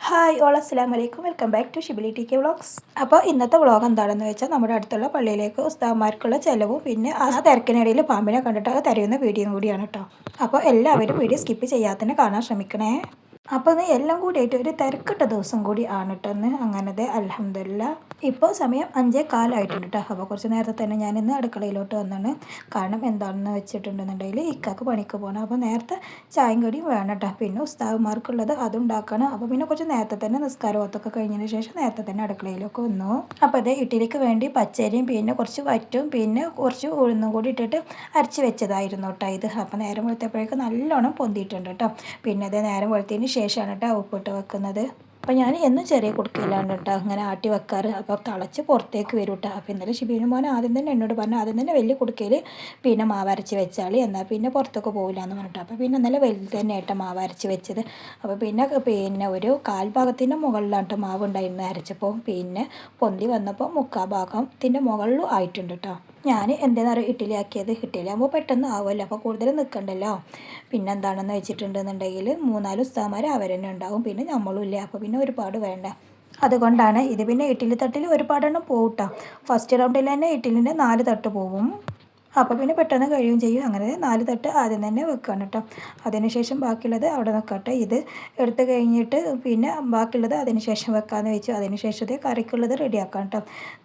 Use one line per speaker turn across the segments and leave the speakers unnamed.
Hi all അസ്സലാമു അലൈക്കും. Welcome back to Shibili T K vlogs. അപ്പോൾ ഇന്നത്തെ വ്ളോഗ് എന്താണെന്ന് വെച്ചാൽ നമ്മുടെ അടുത്തുള്ള പള്ളിയിലേക്ക് ഉസ്താദ്മാർക്കുള്ള ചിലവും പിന്നെ ആ തിരക്കിനിടയിൽ പാമ്പിനെ കണ്ടിട്ട് അത് തരുന്ന വീഡിയോയും കൂടിയാണ് കേട്ടോ. അപ്പോൾ എല്ലാവരും വീഡിയോ സ്കിപ്പ് ചെയ്യാത്തന്നെ കാണാൻ ശ്രമിക്കണേ. അപ്പോൾ ഇന്ന് എല്ലാം കൂടിയായിട്ട് ഒരു തിരക്കിട്ട ദിവസം കൂടി ആണ് കേട്ടോ ഇന്ന്. അങ്ങനത്തെ അൽഹംദുലില്ലാ ഇപ്പോൾ സമയം 5:15 കേട്ടോ. അപ്പോൾ കുറച്ച് നേരത്തെ തന്നെ ഞാൻ ഇന്ന് അടുക്കളയിലോട്ട് വന്നാണ്. കാരണം എന്താണെന്ന് വെച്ചിട്ടുണ്ടെന്നുണ്ടെങ്കിൽ ഇക്കാക്ക് പണിക്ക് പോകണം. അപ്പോൾ നേരത്തെ ചായയും കടിയും വേണം കേട്ടോ. പിന്നെ ഉസ്താദ്മാർക്കുള്ളത് അതുണ്ടാക്കണം. അപ്പോൾ പിന്നെ കുറച്ച് നേരത്തെ തന്നെ നിസ്കാരമൊത്തൊക്കെ കഴിഞ്ഞതിന് ശേഷം നേരത്തെ തന്നെ അടുക്കളയിലൊക്കെ വന്നു. അപ്പോൾ അത് ഇഡ്ഡലിക്ക് വേണ്ടി പച്ചരിയും പിന്നെ കുറച്ച് വറ്റും പിന്നെ കുറച്ച് ഉഴുന്നും കൂടി ഇട്ടിട്ട് അരച്ച് വെച്ചതായിരുന്നു കേട്ടോ ഇത്. അപ്പോൾ നേരം വെളുത്തപ്പോഴേക്ക് നല്ലോണം പൊന്തിയിട്ടുണ്ട് കേട്ടോ. പിന്നെ അത് നേരം വെളുത്തതിന് ശേഷമാണ് കേട്ടോ ഉപ്പിട്ട് വെക്കുന്നത്. അപ്പോൾ ഞാൻ എന്നും ചെറിയ കുടുക്കയിലാണ് കേട്ടോ അങ്ങനെ ആട്ടി വെക്കാറ്. അപ്പോൾ തിളച്ച് പുറത്തേക്ക് വരും കേട്ടോ. അപ്പോൾ ഇന്നലെ ഷിബീനു മോൻ ആദ്യം തന്നെ എന്നോട് പറഞ്ഞു ആദ്യം തന്നെ വലിയ കുടുക്കയിൽ പിന്നെ മാവ് അരച്ച് വെച്ചാൽ എന്നാൽ പിന്നെ പുറത്തൊക്കെ പോകില്ല എന്ന് പറഞ്ഞിട്ട്. അപ്പോൾ പിന്നെ ഇന്നലെ വലുത് തന്നെ ആയിട്ട് മാവ് അരച്ച് വെച്ചത്. അപ്പോൾ പിന്നെ ഒരു കാൽഭാഗത്തിൻ്റെ മുകളിലാണ് കേട്ടോ മാവ് ഉണ്ടായിരുന്നു അരച്ചപ്പോൾ. പിന്നെ പൊന്തി വന്നപ്പോൾ മുക്കാൽ ഭാഗത്തിൻ്റെ മുകളിലും ആയിട്ടുണ്ട് കേട്ടോ. ഞാൻ എന്തെന്നറിയാം ഇഡ്ഡലി ആക്കിയത്. ഇഡ്ഡലി ആകുമ്പോൾ പെട്ടെന്ന് ആവുമല്ലോ, അപ്പോൾ കൂടുതൽ നിൽക്കണ്ടല്ലോ. പിന്നെ എന്താണെന്ന് വെച്ചിട്ടുണ്ടെന്നുണ്ടെങ്കിൽ 3-4 ഉസ്താദ്മാർ അവർ തന്നെ ഉണ്ടാവും, പിന്നെ നമ്മളും ഇല്ല. അപ്പോൾ പിന്നെ ഒരുപാട് വേണ്ട, അതുകൊണ്ടാണ് ഇത്. പിന്നെ ഇഡ്ഡലി തട്ടിൽ ഒരുപാടെണ്ണം പോകും കേട്ടോ. ഫസ്റ്റ് റൗണ്ടിൽ തന്നെ ഇഡ്ഡലിൻ്റെ 4 തട്ട് പോകും. അപ്പോൾ പിന്നെ പെട്ടെന്ന് കഴിയുകയും ചെയ്യും. അങ്ങനെ 4 തട്ട് ആദ്യം തന്നെ വെക്കുകയാണ് കേട്ടോ. അതിനുശേഷം ബാക്കിയുള്ളത് അവിടെ നിൽക്കട്ടെ. ഇത് എടുത്ത് കഴിഞ്ഞിട്ട് പിന്നെ ബാക്കിയുള്ളത് അതിനുശേഷം വെക്കാമെന്ന് വെച്ചു. അതിനുശേഷത്തെ കറിക്കുള്ളത് റെഡിയാക്കാം കേട്ടോ.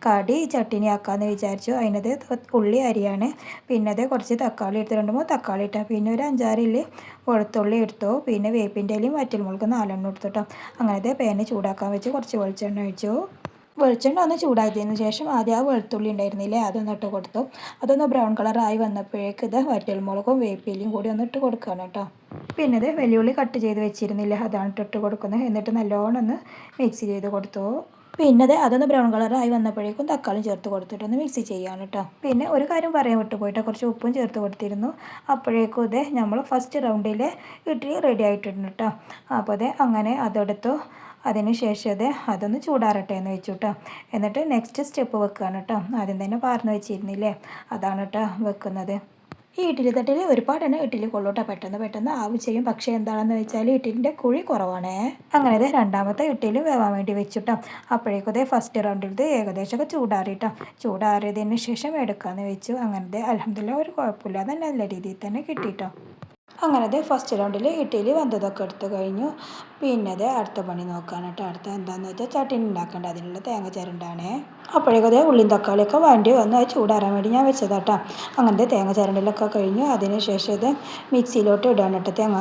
കടി ചട്ടിനി ആക്കാമെന്ന് വിചാരിച്ചു. അതിനത് ഉള്ളി അരിയാണ്. പിന്നെ അത് കുറച്ച് തക്കാളി എടുത്ത് 2-3 തക്കാളി ഇട്ടാൽ പിന്നെ ഒരു 5-6 വെളുത്തുള്ളി എടുത്തു. പിന്നെ വേപ്പിൻ്റെ ഇലയും വറ്റൽമുളക് 4 എടുത്തു കേട്ടോ. അങ്ങനത്തെ പാന് ചൂടാക്കാൻ വെച്ച് കുറച്ച് വെളിച്ചെണ്ണ ഒഴിച്ചു. വെളിച്ചെണ്ണ ഒന്ന് ചൂടാക്കിയതിന് ശേഷം ആദ്യം ആ വെളുത്തുള്ളി ഉണ്ടായിരുന്നില്ലേ അതൊന്ന് ഇട്ട് കൊടുത്തു. അതൊന്ന് ബ്രൗൺ കളറായി വന്നപ്പോഴേക്ക് ഇത് വറ്റൽമുളകും വേപ്പിലയും കൂടി ഒന്ന് ഇട്ട് കൊടുക്കുകയാണ് കേട്ടോ. പിന്നെ ഇത് വെല്ലുള്ളി കട്ട് ചെയ്ത് വെച്ചിരുന്നില്ല അതാണ് ഇട്ട് കൊടുക്കുന്നത്. എന്നിട്ട് നല്ലോണം ഒന്ന് മിക്സ് ചെയ്ത് കൊടുത്തു. പിന്നെ അതൊന്ന് ബ്രൗൺ കളറായി വന്നപ്പോഴേക്കും തക്കാളി ചേർത്ത് കൊടുത്തിട്ടൊന്ന് മിക്സ് ചെയ്യാണ് കേട്ടോ. പിന്നെ ഒരു കാര്യം പറയാൻ വിട്ടുപോയിട്ട് കുറച്ച് ഉപ്പും ചേർത്ത് കൊടുത്തിരുന്നു. അപ്പോഴേക്കും ഇതേ നമ്മൾ ഫസ്റ്റ് റൗണ്ടിലെ ഇഡ്ഡലി റെഡി ആയിട്ടുണ്ട് കേട്ടോ. അപ്പോൾ അതെ അങ്ങനെ അതെടുത്തു. അതിന് ശേഷം അതൊന്ന് ചൂടാറട്ടെ എന്ന് വെച്ചു കേട്ടോ. എന്നിട്ട് നെക്സ്റ്റ് സ്റ്റെപ്പ് വെക്കുകയാണ് കേട്ടോ. ആദ്യം തന്നെ പാർന്ന് വെച്ചിരുന്നില്ലേ അതാണ് കേട്ടോ വെക്കുന്നത്. ഈ ഇഡ്ഡലി തട്ടിൽ ഒരുപാടെണ്ണം ഇഡ്ഡലി കൊള്ളൂട്ടോ. പെട്ടെന്ന് ആവും ചെയ്യും. പക്ഷേ എന്താണെന്ന് വെച്ചാൽ ഇഡ്ഡലിൻ്റെ കുഴി കുറവാണേ. അങ്ങനെ രണ്ടാമത്തെ ഇഡ്ഡലി വേവാൻ വേണ്ടി വെച്ചിട്ടോ. അപ്പോഴേക്കും ഫസ്റ്റ് റൗണ്ടിൽ ഏകദേശമൊക്കെ ചൂടാറിയിട്ടോ. ചൂടാറിയതിന് ശേഷം എടുക്കാമെന്ന് വെച്ചു. അങ്ങനത്തെ അൽഹംദുലില്ലാ ഒരു കുഴപ്പമില്ലാതെ നല്ല രീതിയിൽ തന്നെ കിട്ടിയിട്ടോ. അങ്ങനത്തെ ഫസ്റ്റ് റൗണ്ടിൽ ഇഡ്ഡലി വന്നതൊക്കെ എടുത്ത് കഴിഞ്ഞു. പിന്നെ അടുത്ത പണി നോക്കാൻ കേട്ടോ. അടുത്ത എന്താണെന്ന് വെച്ചാൽ ചട്ടിനി ഉണ്ടാക്കേണ്ട അതിനുള്ള തേങ്ങ ചിരണ്ടാണേ. അപ്പോഴേക്കും ഉള്ളിയും തക്കാളിയൊക്കെ വേണ്ടി വന്ന് അത് ചൂടാറാൻ വേണ്ടി ഞാൻ വെച്ചതാട്ടോ. അങ്ങനത്തെ തേങ്ങ ചിരണ്ടലൊക്കെ കഴിഞ്ഞു. അതിന് ശേഷം മിക്സിയിലോട്ട് ഇടാൻ കേട്ടോ തേങ്ങ.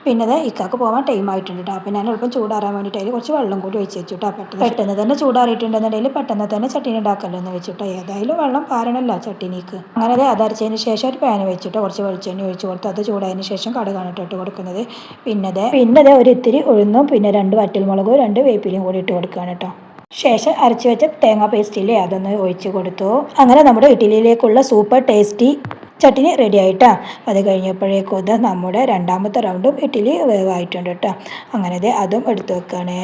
പിന്നെ ഇക്കാക്ക് പോകാൻ ടൈം ആയിട്ടുണ്ട് കേട്ടോ. അപ്പോൾ ഞാൻ എളുപ്പം ചൂടാറാൻ വേണ്ടിയിട്ട് അതിൽ കുറച്ച് വെള്ളം കൂടി ഒഴിച്ച് വെച്ചു കേട്ടോ. പെട്ടെന്ന് തന്നെ ചൂടാറിയിട്ടുണ്ടെന്നുണ്ടെങ്കിൽ പെട്ടെന്ന് തന്നെ ചട്ടിനി ഉണ്ടാക്കല്ലോ എന്ന് വെച്ചിട്ടോ. ഏതായാലും വെള്ളം പാരണല്ലോ ചട്ടിനിക്ക്. അങ്ങനെ അത് അരച്ചതിന് ശേഷം ഒരു പാൻ വെച്ചിട്ട് കുറച്ച് വെളിച്ചെണ്ണ ഒഴിച്ച് കൊടുത്ത് അത് ചൂടായതിന് ശേഷം കടുകാണ് ഇട്ട് കൊടുക്കുന്നത്. പിന്നെ ഒരു ഇത്തിരി ഉഴുന്നും പിന്നെ 2 വറ്റൽമുളകും 2 വേപ്പിലയും കൂടി ഇട്ട് കൊടുക്കുകയാണ് കേട്ടോ. ശേഷം അരച്ച് വെച്ച തേങ്ങാ പേസ്റ്റില്ലേ അതൊന്ന് ഒഴിച്ച് കൊടുത്തു. അങ്ങനെ നമ്മുടെ ഇഡ്ഡലിയിലേക്കുള്ള സൂപ്പർ ടേസ്റ്റി ചട്ടിനി റെഡി ആയിട്ടാ. അത് കഴിഞ്ഞപ്പോഴേക്കും നമ്മുടെ രണ്ടാമത്തെ റൗണ്ടും ഇഡ്ഡലി വേവായിട്ടുണ്ട് കേട്ടോ. അങ്ങനെ അതും എടുത്ത് വെക്കുകയാണ്.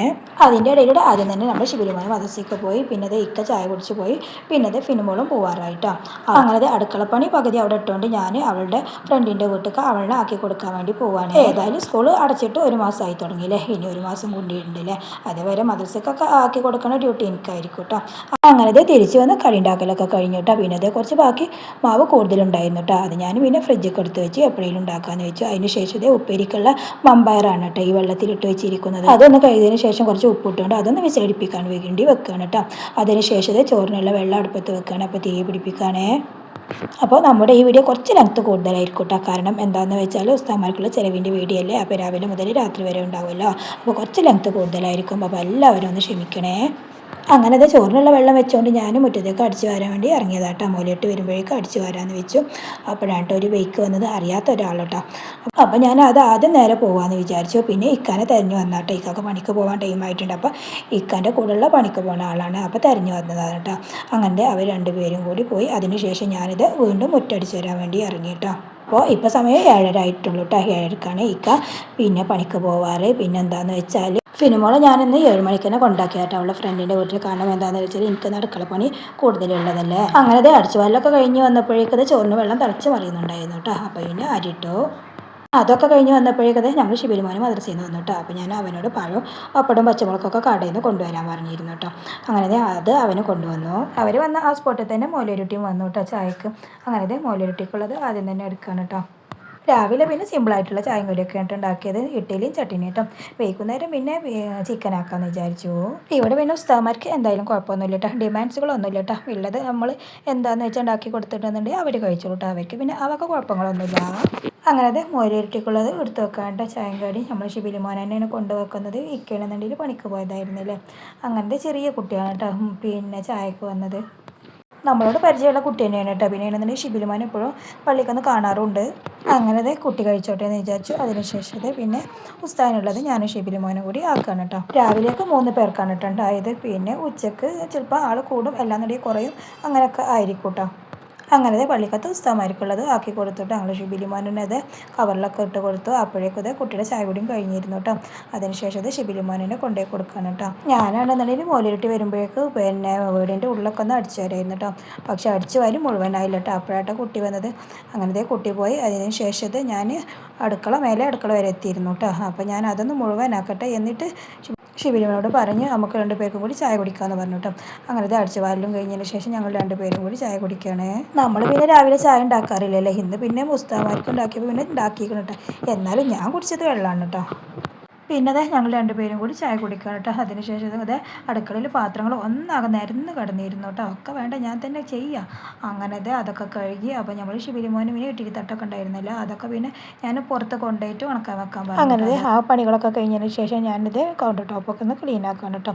അതിൻ്റെ ഇടയിലൂടെ ആദ്യം തന്നെ നമ്മൾ ശിബിലിമോനെ മദ്രസയ്ക്ക് പോയി. പിന്നെ ഇക്ക ചായ കുടിച്ച് പോയി. പിന്നെ ഫിനുമോളും പോവാറായിട്ടോ. അങ്ങനെ അടുക്കളപ്പണി പകുതി അവിടെ ഇട്ടുകൊണ്ട് ഞാൻ അവളുടെ ഫ്രണ്ടിൻ്റെ വീട്ടിലേക്ക് അവളെ ആക്കി കൊടുക്കാൻ വേണ്ടി പോവാണ്. ഏതായാലും സ്കൂൾ അടച്ചിട്ട് 1 മാസമായി തുടങ്ങിയില്ലേ. ഇനി 1 മാസം കൊണ്ടിട്ടുണ്ടല്ലേ. അതേവരെ മദ്രസയ്ക്കൊക്കെ ആക്കി കൊടുക്കുന്ന ഡ്യൂട്ടി എനിക്കായിരിക്കും കേട്ടോ. അങ്ങനെ തിരിച്ച് വന്ന് കടി ഉണ്ടാക്കലൊക്കെ കഴിഞ്ഞു കേട്ടോ. പിന്നെ കുറച്ച് ബാക്കി മാവ് കൂടുതലുണ്ടായിരുന്നു കേട്ടോ. അത് ഞാൻ പിന്നെ ഫ്രിഡ്ജൊക്കെ എടുത്ത് വെച്ച് എപ്പോഴേലും ഉണ്ടാക്കാമെന്ന് വെച്ചു. അതിന് ശേഷം ഉപ്പേരിക്കുള്ള മമ്പയറാണ് കേട്ടോ ഈ വെള്ളത്തിലിട്ട് വെച്ചിരിക്കുന്നത്. അതൊന്ന് കഴിയുന്നതിന് ശേഷം കുറച്ച് ഉപ്പിട്ടുകൊണ്ട് അതൊന്ന് വിസിലടിപ്പിക്കാൻ വേണ്ടി വെക്കുകയാണ് കേട്ടോ. അതിന് ശേഷം ചോറിനുള്ള വെള്ളം അടുപ്പത്ത് വെക്കുകയാണ്. അപ്പോൾ തീ പിടിപ്പിക്കുകയാണേ. അപ്പോൾ നമ്മുടെ ഈ വീഡിയോ കുറച്ച് ലെങ്ത്ത് കൂടുതലായിരിക്കും കേട്ടോ. കാരണം എന്താണെന്ന് വെച്ചാൽ ഉസ്താദ്മാർക്കുള്ള ചിലവിൻ്റെ വീഡിയോ അല്ലേ. അപ്പോൾ രാവിലെ മുതൽ രാത്രി വരെ ഉണ്ടാവുമല്ലോ. അപ്പോൾ കുറച്ച് ലെങ്ത്ത് കൂടുതലായിരിക്കും. അപ്പോൾ എല്ലാവരും ഒന്ന് ക്ഷമിക്കണേ. അങ്ങനെ ചോറിനുള്ള വെള്ളം വെച്ചുകൊണ്ട് ഞാൻ മുറ്റത്തേക്ക് അടിച്ചു വരാൻ വേണ്ടി ഇറങ്ങിയതാട്ടോ. മോലിട്ട് വരുമ്പോഴേക്കും അടിച്ചു വരാമെന്ന് വെച്ചു. അപ്പോഴാട്ടോ ഒരു ബൈക്ക് വന്നത്, അറിയാത്ത ഒരാൾ കേട്ടോ. അപ്പോൾ ഞാൻ അത് ആദ്യം നേരെ പോകാമെന്ന് വിചാരിച്ചു. പിന്നെ ഇക്കാനെ തിരഞ്ഞു വന്നാട്ടോ. ഇക്കാക്ക് പണിക്ക് പോകാൻ ടൈം ആയിട്ടുണ്ട്. അപ്പോൾ ഇക്കാൻ്റെ കൂടെയുള്ള പണിക്ക് പോകുന്ന ആളാണ്. അപ്പോൾ തിരഞ്ഞു വന്നതാണ് കേട്ടോ. അങ്ങനെ അവർ 2 പേരും കൂടി പോയി. അതിനുശേഷം ഞാനിത് വീണ്ടും മുറ്റടിച്ചു വരാൻ വേണ്ടി ഇറങ്ങി കേട്ടോ. അപ്പോൾ ഇപ്പോൾ സമയം 7:30 ആയിട്ടുള്ളൂ കേട്ടോ. 7:30ക്കാണ് ഇക്ക പിന്നെ പണിക്ക് പോവാറ്. പിന്നെ എന്താണെന്ന് വെച്ചാൽ ഫിനുമോളെ ഞാനിന്ന് 7 മണിക്ക് തന്നെ കൊണ്ടാക്കിയാട്ടോ അവളുടെ ഫ്രണ്ടിൻ്റെ വീട്ടിൽ. കാരണം എന്താണെന്ന് വെച്ചാൽ എനിക്ക് അടുക്കളപ്പണി കൂടുതലുള്ളതല്ലേ. അങ്ങനെ അടിച്ചുവാരലൊക്കെ കഴിഞ്ഞ് വന്നപ്പോഴേക്കത് ചോറിന് വെള്ളം തിളച്ച് മറിയുന്നുണ്ടായിരുന്നു കേട്ടോ. അപ്പോൾ പിന്നെ അരിട്ടു. അതൊക്കെ കഴിഞ്ഞ് വന്നപ്പോഴേക്കത് ഞങ്ങൾ ഷിബിലി മോന് മദ്രസയിൽ നിന്ന് വന്നു കേട്ടോ. അപ്പോൾ ഞാൻ അവനോട് പഴം പപ്പടം പച്ചമുളകൊക്കെ കടയിൽ നിന്ന് കൊണ്ടുവരാൻ പറഞ്ഞിരുന്നു കേട്ടോ. അങ്ങനെ അത് അവന് കൊണ്ടുവന്നു. അവർ വന്ന ആ സ്പോട്ടിൽ തന്നെ മോലരുട്ടിയും വന്നു കേട്ടോ ചായക്ക്. അങ്ങനെ മോലരുട്ടിക്കുള്ളത് ആദ്യം തന്നെ എടുക്കുകയാണ് കേട്ടോ. രാവിലെ പിന്നെ സിമ്പിളായിട്ടുള്ള ചായയും കടിയൊക്കെ ആയിട്ട് ഉണ്ടാക്കിയത് ഇഡ്ഡലിയും ചട്ടിനി കേട്ടോ. വൈകുന്നേരം പിന്നെ ചിക്കൻ ആക്കാമെന്ന് വിചാരിച്ചു. ഇവിടെ പിന്നെ ഉസ്താദ്മാർക്ക് എന്തായാലും കുഴപ്പമൊന്നുമില്ല കേട്ടോ. ഡിമാൻഡ്സുകളൊന്നുമില്ല കേട്ടോ. ഉള്ളത് നമ്മൾ എന്താണെന്ന് വെച്ചാൽ ഉണ്ടാക്കി കൊടുത്തിട്ടുണ്ടെന്നുണ്ടെങ്കിൽ അവർ കഴിച്ചോളൂ കേട്ടോ. അവർക്ക് പിന്നെ അവർക്ക് കുഴപ്പങ്ങളൊന്നുമില്ല. അങ്ങനെ മോരരുട്ടിക്കുള്ളത് എടുത്ത് വെക്കാണ്ട് ചായയും കടി നമ്മൾ ഷിബിലി മോൻ തന്നെയാണ് കൊണ്ടുവെക്കുന്നത്. ഇക്കയാണെന്നുണ്ടെങ്കിൽ പണിക്ക് പോയതായിരുന്നില്ലേ. അങ്ങനത്തെ ചെറിയ കുട്ടിയാണ് കേട്ടോ പിന്നെ ചായക്ക് വന്നത്. നമ്മളോട് പരിചയമുള്ള കുട്ടി തന്നെയാണ് കേട്ടോ. പിന്നെ ആണെന്നുണ്ടെങ്കിൽ ഷിബിലി മോൻ എപ്പോഴും പള്ളിക്കൊന്ന് കാണാറുണ്ട്. അങ്ങനെ കുട്ടി കഴിച്ചോട്ടെ എന്ന് വിചാരിച്ചു. അതിനുശേഷം പിന്നെ ഉസ്താദിനുള്ളത് ഞാനും ഷിബിലി മോനും കൂടി ആക്കുകയാണ് കേട്ടോ. രാവിലേക്ക് 3 പേർക്കാണ് കേട്ടോ ഉണ്ടായത്. പിന്നെ ഉച്ചക്ക് ചിലപ്പോൾ ആൾ കൂടും, എല്ലാന്നുണ്ടെങ്കിൽ കുറയും, അങ്ങനെയൊക്കെ ആയിരിക്കും കേട്ടോ. അങ്ങനെ പള്ളിക്കത്ത് ഉസ്താദ്മാർക്കുള്ളത് ആക്കി കൊടുത്തിട്ട് ഞങ്ങൾ ഷിബിലി മോനെ അത് കവറിലൊക്കെ ഇട്ട് കൊടുത്തു. അപ്പോഴേക്കും കുട്ടിയുടെ ചായ കൂടിയും കഴിഞ്ഞിരുന്നു കേട്ടോ. അതിനുശേഷം ഷിബിലി മോനെ കൊണ്ടുപോയി കൊടുക്കണം കേട്ടോ. ഞാനാണെന്നുണ്ടെങ്കിൽ മോലിരുട്ടി വരുമ്പോഴേക്ക് പിന്നെ വീടിൻ്റെ ഉള്ളിലൊക്കെ ഒന്ന് അടിച്ചു വരായിരുന്നു കേട്ടോ. പക്ഷെ അടിച്ചു വാരി മുഴുവനായില്ല കേട്ടോ. അപ്പോഴാട്ടോ കുട്ടി വന്നത്. അങ്ങനത്തെ കുട്ടി പോയി. അതിന് ശേഷം ഞാൻ അടുക്കള വരെ എത്തിയിരുന്നു കേട്ടോ. അപ്പോൾ ഞാൻ അതൊന്ന് മുഴുവനാക്കട്ടെ, എന്നിട്ട് ഷിബിലിനോട് പറഞ്ഞ് നമുക്ക് 2 പേർക്കും കൂടി ചായ കുടിക്കാമെന്ന് പറഞ്ഞു കേട്ടോ. അങ്ങനത്തെ അടിച്ചു വാരലും കഴിഞ്ഞതിന് ശേഷം ഞങ്ങൾ 2 പേരും കൂടി ചായ കുടിക്കുകയാണ്. നമ്മൾ പിന്നെ രാവിലെ ചായ ഉണ്ടാക്കാറില്ലല്ലേ. ഇന്ന് പിന്നെ മുസ്താമാർക്ക് ഉണ്ടാക്കിയപ്പോൾ പിന്നെ ഉണ്ടാക്കിയിരിക്കണം കേട്ടോ. എന്നാലും ഞാൻ കുടിച്ചത് വെള്ളമാണ് കേട്ടോ. പിന്നെ ഞങ്ങൾ 2 പേരും കൂടി ചായ കുടിക്കുക കേട്ടോ. അതിനുശേഷം അടുക്കളയിൽ പാത്രങ്ങൾ ഒന്നാകെ നിരന്ന് കിടന്നിരുന്നു കേട്ടോ. ഒക്കെ വേണ്ട ഞാൻ തന്നെ ചെയ്യാം. അങ്ങനെ അതൊക്കെ കഴുകി. അപ്പോൾ നമ്മൾ ഷിബിലി മോന് പിന്നെ ഇഡ്ഡലി തട്ടൊക്കെ ഉണ്ടായിരുന്നില്ല. അതൊക്കെ പിന്നെ ഞാൻ പുറത്ത് കൊണ്ടുപോയിട്ട് ഉണക്കാൻ വെക്കാൻ പറഞ്ഞു. അങ്ങനെ ആ പണികളൊക്കെ കഴിഞ്ഞതിന് ശേഷം ഞാനിത് കൗണ്ടർ ടോപ്പൊക്കെ ഒന്ന് ക്ലീൻ ആക്കാൻ കേട്ടോ.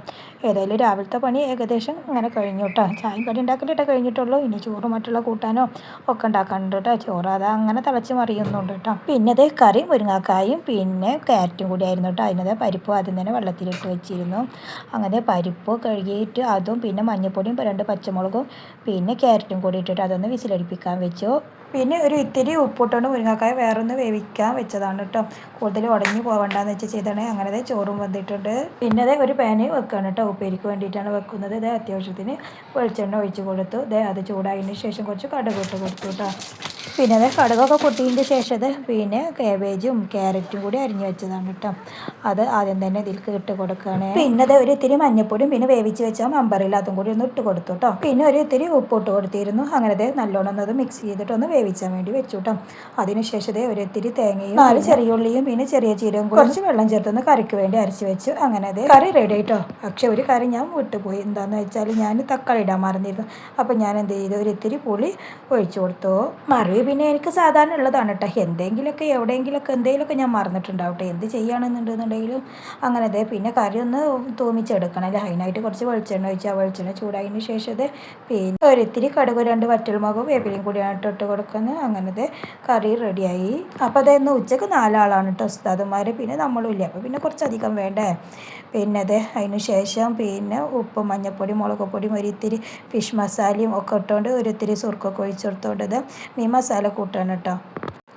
ഏതായാലും രാവിലത്തെ പണി ഏകദേശം ഇങ്ങനെ കഴിഞ്ഞു കേട്ടോ. ചായയും കടി ഉണ്ടാക്കിയിട്ടേ കഴിഞ്ഞിട്ടുള്ളൂ. ഇനി ചോറ് മറ്റുള്ള കൂട്ടാനോ ഒക്കെ ഉണ്ടാക്കാനുണ്ട് കേട്ടോ. ചോറ് അത് അങ്ങനെ തിളച്ച് മറിയുന്നുണ്ട് കേട്ടോ. പിന്നെ കറി മുരിങ്ങാക്കായും പിന്നെ ക്യാരറ്റും കൂടി ആയിരുന്നു കേട്ടോ. അതിനത് പരിപ്പ് ആദ്യം തന്നെ വെള്ളത്തിലിട്ട് വെച്ചിരുന്നു. അങ്ങനെ പരിപ്പ് കഴുകിയിട്ട് അതും പിന്നെ മഞ്ഞൾപ്പൊടിയും 2 പച്ചമുളകും പിന്നെ ക്യാരറ്റും കൂടി ഇട്ടിട്ട് അതൊന്ന് വിസിലടിപ്പിക്കാൻ വെച്ചു. പിന്നെ ഒരു ഇത്തിരി ഉപ്പിട്ടുകൊണ്ട് മുരിങ്ങക്കായ വേറൊന്ന് വേവിക്കാൻ വെച്ചതാണ് കേട്ടോ. കൂടുതൽ ഉടഞ്ഞു പോകണ്ടെന്ന് വെച്ച് ചെയ്താണ്. അങ്ങനെ ചോറും വന്നിട്ടുണ്ട്. പിന്നെ ഒരു പാന് വെക്കുകയാണ് കേട്ടോ. ഉപ്പേരിക്ക് വേണ്ടിയിട്ടാണ് വെക്കുന്നത്. അത്യാവശ്യത്തിന് വെളിച്ചെണ്ണ ഒഴിച്ച് കൊടുത്തു. അത് ചൂടായതിന് ശേഷം കുറച്ച് കടുക് ഇട്ട് കൊടുത്തു കേട്ടോ. പിന്നെ കടുകൊക്കെ പൊട്ടിയതിൻ്റെ ശേഷം പിന്നെ കാബേജും ക്യാരറ്റും കൂടി അരിഞ്ഞു വെച്ചതാണ് കേട്ടോ. അത് ആദ്യം തന്നെ ഇതിലേക്ക് ഇട്ട് കൊടുക്കുകയാണ്. പിന്നെ ഒരു ഇത്തിരി മഞ്ഞൾപ്പൊടിയും പിന്നെ വേവിച്ച് വെച്ചാൽ മമ്പറില്ല അതും കൂടി ഒന്ന് ഇട്ട് കൊടുത്തു കേട്ടോ. പിന്നെ ഒരു ഇത്തിരി ഉപ്പ് ഇട്ട് കൊടുത്തിരുന്നു. അങ്ങനെ നല്ലോണം ഒന്ന് മിക്സ് ചെയ്തിട്ട് ഒന്ന് വേവിച്ചാൻ വേണ്ടി വെച്ചു കേട്ടോ. അതിനുശേഷം ഒരു ഇത്തിരി തേങ്ങയും 4 ചെറിയ ഉള്ളിയും പിന്നെ ചെറിയ ജീരകം കുറച്ച് വെള്ളം ചേർത്തൊന്ന് കറിക്ക് വേണ്ടി അരച്ച് വെച്ചു. അങ്ങനെ കറി റെഡി ആയിട്ടോ. പക്ഷെ ഒരു കറി ഞാൻ വിട്ടുപോയി. എന്താണെന്ന് വെച്ചാൽ ഞാൻ തക്കാളി ഇടാൻ മറന്നിരുന്നു. അപ്പം ഞാൻ എന്ത് ചെയ്തു, ഒരു ഇത്തിരി പുളി ഒഴിച്ചു കൊടുത്തു. മറി പിന്നെ എനിക്ക് സാധാരണ ഉള്ളതാണ് കേട്ടോ. എന്തെങ്കിലുമൊക്കെ എന്തെങ്കിലുമൊക്കെ ഞാൻ മറന്നിട്ടുണ്ടാവട്ടെ. എന്ത് ചെയ്യുകയാണെന്നുണ്ടെന്നുണ്ടെങ്കിലും അങ്ങനെ പിന്നെ കറി ഒന്ന് തൂമിച്ചെടുക്കണം അല്ലേ. അതിനായിട്ട് കുറച്ച് വെളിച്ചെണ്ണ ഒഴിച്ചാൽ വെളിച്ചെണ്ണ ചൂടായതിന് ശേഷം പിന്നെ ഒരിത്തിരി കടുക് 2 വറ്റൽമുളകും വേപ്പിലയും കൂടിയാണ് ഇട്ട് കൊടുക്കുന്നത്. അങ്ങനെ കറി റെഡിയായി. അപ്പോൾ അതൊന്ന് ഉച്ചക്ക് 4 ആളാണ് കേട്ടോ ഉസ്താദുമാർ. പിന്നെ നമ്മളും ഇല്ല. അപ്പോൾ പിന്നെ കുറച്ചധികം വേണ്ടേ. പിന്നെ അതിന് ശേഷം പിന്നെ ഉപ്പും മഞ്ഞൾപ്പൊടി മുളക് പൊടിയും ഒരിത്തിരി ഫിഷ് മസാലയും ഒക്കെ ഇട്ടുകൊണ്ട് ഒരിത്തിരി സുർക്കൊക്കെ ഒഴിച്ചെടുത്തോണ്ടത് മീൻ മസാല കൂട്ടാണ് കേട്ടോ.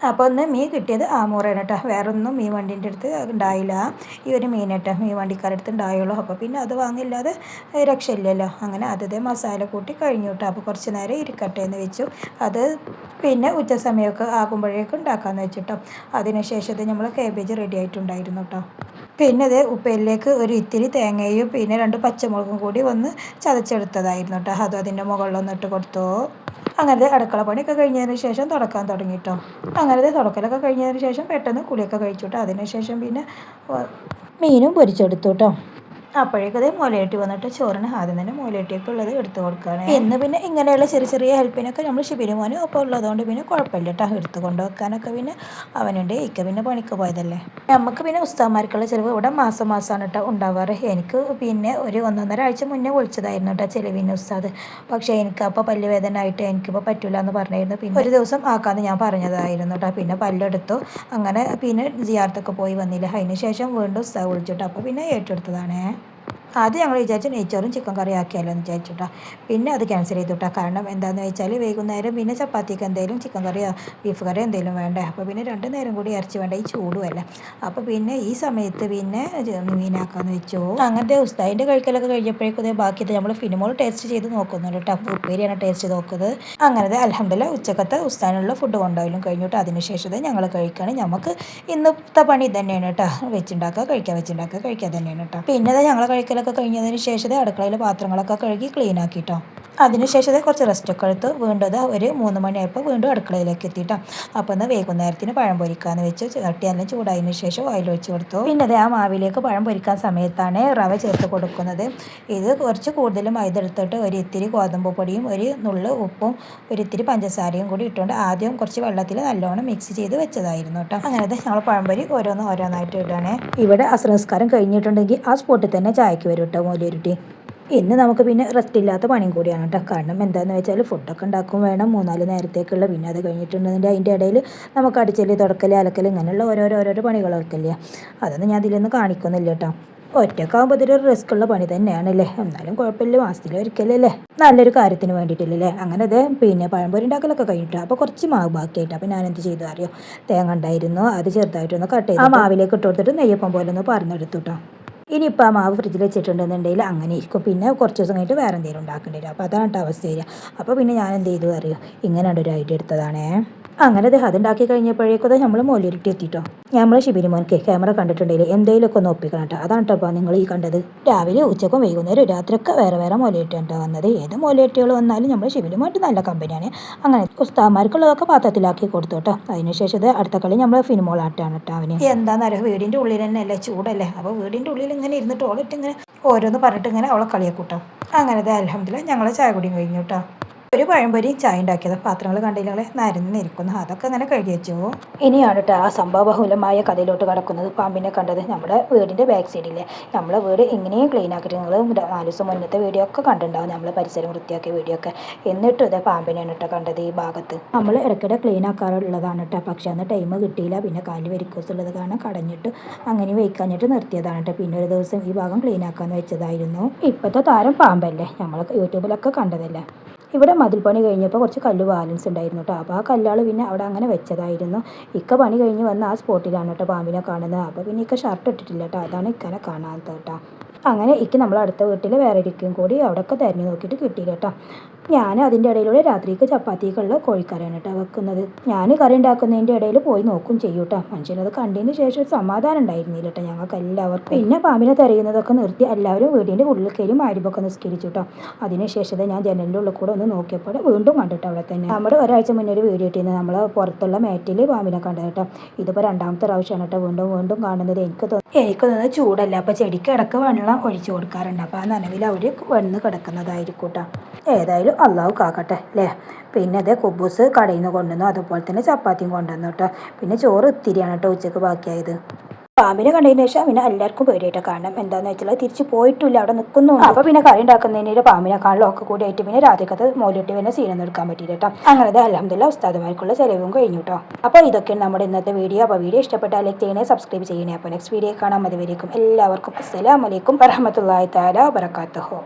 അപ്പോൾ ഒന്ന് മീൻ കിട്ടിയത് ആമൂറാണ് കേട്ടോ. വേറൊന്നും മീൻ വണ്ടീൻ്റെ അടുത്ത് ഉണ്ടായില്ല. ഈ ഒരു മീൻ കേട്ടോ മീൻ വണ്ടിക്കാരുടെ അടുത്ത് ഉണ്ടായുള്ളൂ. അപ്പോൾ പിന്നെ അത് വാങ്ങില്ലാതെ രക്ഷയില്ലല്ലോ. അങ്ങനെ അതേ മസാല കൂട്ടി കഴിഞ്ഞു കേട്ടോ. അപ്പോൾ കുറച്ച് നേരം ഇരിക്കട്ടെ എന്ന് വെച്ചു. അത് പിന്നെ ഉച്ച സമയമൊക്കെ ആകുമ്പോഴേക്കും ഉണ്ടാക്കാമെന്ന് വെച്ചിട്ടോ. അതിനുശേഷം നമ്മൾ കാബേജ് റെഡി ആയിട്ടുണ്ടായിരുന്നു കേട്ടോ. പിന്നെ ഉപ്പേരിലേക്ക് ഒരു ഇത്തിരി തേങ്ങയും പിന്നെ 2 പച്ചമുളകും കൂടി ഒന്ന് ചതച്ചെടുത്തതായിരുന്നു കേട്ടോ. അതും അതിൻ്റെ മുകളിലൊന്ന് ഇട്ട് കൊടുത്തു. അങ്ങനെ അടുക്കള പണിയൊക്കെ കഴിഞ്ഞതിന് ശേഷം തുടക്കാൻ തുടങ്ങി കേട്ടോ. അങ്ങനെ തുടക്കലൊക്കെ കഴിഞ്ഞതിന് ശേഷം പെട്ടെന്ന് കുളിയൊക്കെ കഴിച്ചു കേട്ടോ. അതിന് ശേഷം പിന്നെ മീനും പൊരിച്ചെടുത്തു കേട്ടോ. അപ്പോഴേക്കത് മോലയട്ടി വന്നിട്ട് ചോറിന് ആദ്യം തന്നെ മോലയട്ടിയൊക്കെ ഉള്ളത് എടുത്തു കൊടുക്കുകയാണ്. ഇന്ന് പിന്നെ ഇങ്ങനെയുള്ള ചെറിയ ഹെൽപ്പിനൊക്കെ നമ്മൾ ഷിബിലി മോനും ഒപ്പം ഉള്ളതുകൊണ്ട് പിന്നെ കുഴപ്പമില്ല കേട്ടോ. എടുത്തു കൊണ്ട് വെക്കാനൊക്കെ പിന്നെ അവനുണ്ട്. പിന്നെ പണിക്ക് പോയതല്ലേ. നമുക്ക് പിന്നെ ഉസ്താദ്മാർക്കുള്ള ചിലവ് ഇവിടെ മാസമാണ് കേട്ടോ ഉണ്ടാവാറ്. എനിക്ക് പിന്നെ ഒരു 1.5 ആഴ്ച മുന്നേ വിളിച്ചതായിരുന്നു കേട്ടോ ചിലവിന് ഉസ്താദ്. പക്ഷേ എനിക്കപ്പോൾ പല്ല് വേദന ആയിട്ട് എനിക്കിപ്പോൾ പറ്റില്ല എന്ന് പറഞ്ഞായിരുന്നു. പിന്നെ ഒരു ദിവസം ആക്കാമെന്ന് ഞാൻ പറഞ്ഞതായിരുന്നു കേട്ടോ. പിന്നെ പല്ലെടുത്തു. അങ്ങനെ പിന്നെ ജിയാർത്തൊക്കെ പോയി വന്നില്ല. അതിന് ശേഷം വീണ്ടും ഉസ്താദ് വിളിച്ചിട്ട് അപ്പോൾ പിന്നെ ഏറ്റെടുത്തതാണ്. ആദ്യം ഞങ്ങൾ വിചാരിച്ചു നെയ്ച്ചോറും ചിക്കൻ കറി ആക്കിയാലോ എന്ന് വിചാരിച്ചുട്ടാ. പിന്നെ അത് ക്യാൻസൽ ചെയ്തുട്ടാ. കാരണം എന്താണെന്ന് വെച്ചാൽ വൈകുന്നേരം പിന്നെ ചപ്പാത്തിക്ക് എന്തെങ്കിലും ചിക്കൻ കറിയോ ബീഫ് കറിയോ എന്തെങ്കിലും വേണ്ടേ. അപ്പോൾ പിന്നെ 2 നേരം കൂടി ഇറച്ചി വേണ്ട, ഈ ചൂടുമല്ല. അപ്പോൾ പിന്നെ ഈ സമയത്ത് പിന്നെ മീനാക്കാന്ന് വെച്ചു. അങ്ങനത്തെ ഉസ്താദിൻ്റെ കഴിക്കലൊക്കെ കഴിഞ്ഞപ്പോഴേക്കും ബാക്കിയത് നമ്മൾ ഫിനിമോൾ ടേസ്റ്റ് ചെയ്ത് നോക്കുന്നുണ്ട് കേട്ടോ. ഉപ്പേരിയാണ് ടേസ്റ്റ് നോക്കുന്നത്. അങ്ങനത്തെ അൽഹംദുലില്ലാ ഉച്ചക്കത്തെ ഉസ്താദിനുള്ള ഫുഡ് കൊണ്ടുപോയാലും കഴിഞ്ഞിട്ട് അതിനുശേഷം ഞങ്ങൾ കഴിക്കുകയാണ്. നമുക്ക് ഇന്നത്തെ പണി തന്നെയാണ് കേട്ടോ. വെച്ചുണ്ടാക്കുക കഴിക്കുക തന്നെയാണ് കേട്ടോ. പിന്നെ ഞങ്ങൾ കഴിക്കലൊക്കെ കഴിഞ്ഞതിന് ശേഷം അടുക്കളയിൽ പാത്രങ്ങളൊക്കെ കഴുകി ക്ലീൻ ആക്കിട്ടോ. അതിനുശേഷം കുറച്ച് റെസ്റ്റൊക്കെ എടുത്ത് വീണ്ടും ഒരു 3 മണിയായപ്പോൾ വീണ്ടും അടുക്കളയിലേക്ക് എത്തിയിട്ടോ. അപ്പോൾ ഒന്ന് വൈകുന്നേരത്തിന് പഴം പൊരിക്കാന്ന് വെച്ച് ചട്ടിയെല്ലാം ചൂടായതിനു ശേഷം ഓയിൽ ഒഴിച്ച് കൊടുത്തു. പിന്നെ ആ മാവിലേക്ക് പഴം പൊരിക്കാൻ സമയത്താണ് റവ ചേർത്ത് കൊടുക്കുന്നത്. ഇത് കുറച്ച് കൂടുതൽ മൈദ എടുത്തിട്ട് ഒരു ഇത്തിരി ഗോതമ്പ് പൊടിയും ഒരു നുള്ള് ഉപ്പും ഒരു ഇത്തിരി പഞ്ചസാരയും കൂടി ഇട്ടുകൊണ്ട് ആദ്യം കുറച്ച് വെള്ളത്തിൽ നല്ലോണം മിക്സ് ചെയ്ത് വെച്ചതായിരുന്നു കേട്ടോ. അങ്ങനെ ഞങ്ങൾ പഴംപൊരി ഓരോന്നായിട്ട് ഇടുകയാണ്. ഇവിടെ അസ്ർ നിസ്കാരം കഴിഞ്ഞിട്ടുണ്ടെങ്കിൽ ആ സ്പോട്ടിൽ തന്നെ ചായക്ക് വരും കേട്ടോ മോലിയുരുട്ടി. ഇന്ന് നമുക്ക് പിന്നെ റെസ്റ്റ് ഇല്ലാത്ത പണിയും കൂടിയാണ് കേട്ടോ. കാരണം എന്താണെന്ന് വെച്ചാൽ ഫുഡൊക്കെ ഉണ്ടാക്കും വേണം 3-4 നേരത്തേക്കുള്ള. പിന്നെ അത് കഴിഞ്ഞിട്ടുണ്ടെങ്കിൽ അതിൻ്റെ ഇടയിൽ നമുക്ക് അടിച്ചല് തുടക്കൽ അലക്കൽ ഇങ്ങനെയുള്ള ഓരോരോ പണികളൊക്കെ ഇല്ല. അതൊന്നും ഞാൻ ഇതിലൊന്നും കാണിക്കുന്നില്ല കേട്ടോ. ഒറ്റക്കാകുമ്പോൾ ഇതൊരു റിസ്ക് ഉള്ള പണി തന്നെയാണല്ലേ. എന്നാലും കുഴപ്പമില്ല, മാസത്തിൽ ഒരിക്കലല്ലേ, നല്ലൊരു കാര്യത്തിന് വേണ്ടിയിട്ടില്ലല്ലേ. അങ്ങനെ പിന്നെ പഴംപൊരി ഉണ്ടാക്കലൊക്കെ കഴിഞ്ഞിട്ട് അപ്പോൾ കുറച്ച് മാവ് ബാക്കിയായിട്ട് അപ്പോൾ ഞാൻ എന്ത് ചെയ്തു അറിയോ, തേങ്ങ ഉണ്ടായിരുന്നു, അത് ചെറുതായിട്ടൊന്ന് കട്ട് ചെയ്ത് ആ മാവിലേക്ക് ഇട്ട് കൊടുത്തിട്ട് നെയ്യപ്പം പോലെ ഒന്ന് പറഞ്ഞെടുത്തു കേട്ടോ. ഇനിയിപ്പോൾ ആ മാവ് ഫ്രിഡ്ജിൽ വെച്ചിട്ടുണ്ടെന്നുണ്ടെങ്കിൽ അങ്ങനെ ഇരിക്കും. പിന്നെ കുറച്ച് ദിവസം കഴിഞ്ഞിട്ട് വേറെ എന്തെങ്കിലും ഉണ്ടാക്കേണ്ടി വരും. അപ്പോൾ അതാണ് അവസ്ഥ വരിക. അപ്പോൾ പിന്നെ ഞാൻ എന്ത് ചെയ്തു അറിയോ, ഇങ്ങനെ ഒരു ഐഡിയ എടുത്തതാണേ. അങ്ങനെ അതുണ്ടാക്കി കഴിഞ്ഞപ്പോഴേക്കും നമ്മൾ മോലിരുട്ടി എത്തിയിട്ടോ. നമ്മൾ ഷിബിനി മോൻക്ക് ക്യാമറ കണ്ടിട്ടുണ്ടെങ്കിൽ എന്തെങ്കിലുമൊക്കെ ഒന്ന് ഒപ്പിക്കണം കേട്ടോ. അതാണ് കേട്ടോ നിങ്ങൾ ഈ കണ്ടത്. രാവിലെ ഉച്ചക്കും വൈകുന്നേരം രാത്രിയൊക്കെ വേറെ മോലിരുട്ടിയാണ് കേട്ടോ വന്നത്. ഏത് മോലിരുട്ടികൾ വന്നാലും നമ്മൾ ഷിബിനി മോൻട്ട് നല്ല കമ്പനിയാണ്. അങ്ങനെ ഉസ്താമാർക്കുള്ളതൊക്കെ പാത്രത്തിലാക്കി കൊടുത്തു കേട്ടോ. അതിനുശേഷം അടുത്ത കളി നമ്മൾ ഫിനിമോളാട്ടാണ് കേട്ടോ. അവന് എന്താണെന്നറിയോ, വീടിൻ്റെ ഉള്ളിൽ തന്നെ അല്ലേ, ചൂടല്ലേ. അപ്പോൾ വീടിൻ്റെ ഉള്ളിൽ ഇങ്ങനെ ഇരുന്നിട്ട് ഓളിട്ട് ഇങ്ങനെ ഓരോന്ന് പറഞ്ഞിട്ട് ഇങ്ങനെ അവളെ കളിയാക്കൂട്ടോ. അങ്ങനത്തെ അൽഹംദുലില്ലാ ഞങ്ങൾ ചായ കുടിയും കഴിഞ്ഞു കേട്ടോ. ഒരു പഴംപൊരി ചായ ഉണ്ടാക്കിയത് പാത്രങ്ങൾ കണ്ടില്ലേ നരന്നിരിക്കുന്നു. അതൊക്കെ അങ്ങനെ കഴുകി വെച്ചു. ഇനിയാണ് കേട്ടോ ആ സംഭവബഹുലമായ കഥയിലോട്ട് കിടക്കുന്നത്. പാമ്പിനെ കണ്ടത് നമ്മുടെ വീടിൻ്റെ ബാക്ക് സൈഡില്ലേ. നമ്മളെ വീട് ഇങ്ങനെയും ക്ലീൻ ആക്കിയിട്ട് നിങ്ങൾ 4 ദിവസം മുന്നത്തെ വീഡിയോ ഒക്കെ കണ്ടിട്ടുണ്ടാവും, നമ്മൾ പരിസരം വൃത്തിയാക്കിയ വീഡിയോ ഒക്കെ. എന്നിട്ടും ഇതേ പാമ്പിനെയാണ് കേട്ടോ കണ്ടത് ഈ ഭാഗത്ത്. നമ്മൾ ഇടയ്ക്കിടെ ക്ലീൻ ആക്കാറുള്ളതാണ് കേട്ടോ. പക്ഷേ അന്ന് ടൈം കിട്ടിയില്ല. പിന്നെ കാല് വെരിക്കോസ് ഉള്ളത് കാരണം കടഞ്ഞിട്ട് അങ്ങനെ വെയിക്കാഞ്ഞിട്ട് നിർത്തിയതാണ് കേട്ടോ. പിന്നെ ഒരു ദിവസം ഈ ഭാഗം ക്ലീൻ ആക്കാമെന്ന് വെച്ചതായിരുന്നു. ഇപ്പോഴത്തെ താരം പാമ്പല്ലേ, നമ്മൾ യൂട്യൂബിലൊക്കെ കണ്ടതല്ലേ. ഇവിടെ മതിൽ പണി കഴിഞ്ഞപ്പോൾ കുറച്ച് കല്ല് ബാലൻസ് ഉണ്ടായിരുന്നു കേട്ടോ. അപ്പോൾ ആ കല്ലാൾ പിന്നെ അവിടെ അങ്ങനെ വെച്ചതായിരുന്നു. ഇക്ക പണി കഴിഞ്ഞ് വന്ന് ആ സ്പോട്ടിലാണ് കേട്ടോ പാമ്പിനെ കാണുന്നത്. അപ്പോൾ പിന്നെ ഇക്ക ഷർട്ട് ഇട്ടിട്ടില്ല കേട്ടോ. അതാണ് ഇക്കനെ കാണാത്തത് കേട്ടോ. അങ്ങനെ നമ്മൾ അടുത്ത വീട്ടിൽ വേറെ ഇരിക്കും കൂടി അവിടെയൊക്കെ തിരഞ്ഞു നോക്കിയിട്ട് കിട്ടിയില്ല കേട്ടോ. ഞാൻ അതിൻ്റെ ഇടയിലൂടെ രാത്രിക്ക് ചപ്പാത്തിക്കുള്ള കോഴിക്കറിയാണ് കേട്ടോ വെക്കുന്നത്. ഞാൻ കറി ഉണ്ടാക്കുന്നതിൻ്റെ ഇടയിൽ പോയി നോക്കും ചെയ്യും കേട്ടോ. മനുഷ്യനത് കണ്ടതിന് ശേഷം ഒരു സമാധാനം ഉണ്ടായിരുന്നില്ല കേട്ടോ ഞങ്ങൾക്ക് എല്ലാവർക്കും. പിന്നെ പാമ്പിനെ തെരയുന്നതൊക്കെ നിർത്തി എല്ലാവരും വീടിൻ്റെ ഉള്ളിൽ കയറി മാരിബൊക്കെ നിസ്കരിച്ചു കേട്ടോ. അതിനുശേഷം ഞാൻ ജനലിൻ്റെ ഉള്ളിൽ കൂടെ ഒന്ന് നോക്കിയപ്പോൾ വീണ്ടും കണ്ടിട്ട് അവിടെ തന്നെ നമ്മുടെ ഒരാഴ്ച മുന്നേ ഒരു വീഡിയോ ഇട്ടിരുന്നത് നമ്മൾ പുറത്തുള്ള മേറ്റിൽ പാമ്പിനെ കണ്ടത് കേട്ടോ. ഇതിപ്പോൾ 2ാമത്തെ പ്രാവശ്യമാണ് കേട്ടോ വീണ്ടും കാണുന്നത്. എനിക്ക് തോന്നുന്നത് ചൂടല്ല, അപ്പോൾ ചെടിക്ക് ഇടയ്ക്ക് വെള്ളം ഒഴിച്ചു കൊടുക്കാറുണ്ട്. അപ്പോൾ ആ നനവിൽ അവർ വന്ന് കിടക്കുന്നതായിരിക്കും കേട്ടോ. ഏതായാലും അള്ളാഹു കാക്കട്ടെ അല്ലേ. പിന്നെ അതേ കുബൂസ് കടയിൽ നിന്ന് കൊണ്ടുവന്നു, അതുപോലെ തന്നെ ചപ്പാത്തിയും കൊണ്ടുവന്നു കേട്ടോ. പിന്നെ ചോറ് ഇത്തിരിയാണ് കേട്ടോ ഉച്ചക്ക് ബാക്കിയായത്. പാമ്പിനെ കണ്ടതിന് ശേഷം പിന്നെ എല്ലാവർക്കും പേടിയായിട്ട്. കാരണം എന്താണെന്ന് വെച്ചാൽ തിരിച്ച് പോയിട്ടില്ല, അവിടെ നിൽക്കുന്നു. അപ്പോൾ പിന്നെ കറി ഉണ്ടാക്കുന്നതിന് പാമ്പിനെ കാണലും ഒക്കെ കൂടി ആയിട്ട് പിന്നെ രാത്രിക്കത്ത് മോലിട്ട് പിന്നെ സീനൊന്നും എടുക്കാൻ പറ്റില്ല കേട്ടോ. അങ്ങനെ അൽഹംദുലില്ലാ ഉസ്താദുമാർക്കുള്ള ചിലവും കഴിഞ്ഞു കേട്ടോ. അപ്പോൾ ഇതൊക്കെയാണ് നമ്മുടെ ഇന്നത്തെ വീഡിയോ. അപ്പോൾ വീഡിയോ ഇഷ്ടപ്പെട്ടാൽ ലൈക്ക് ചെയ്യണേ, സബ്സ്ക്രൈബ് ചെയ്യണേ. അപ്പോൾ നെക്സ്റ്റ് വീഡിയോ കാണാൻ മതി വരേക്കും എല്ലാവർക്കും അസ്സലാമു അലൈക്കും വറഹ്മത്തുള്ളാഹി തആല വബറകാതുഹു.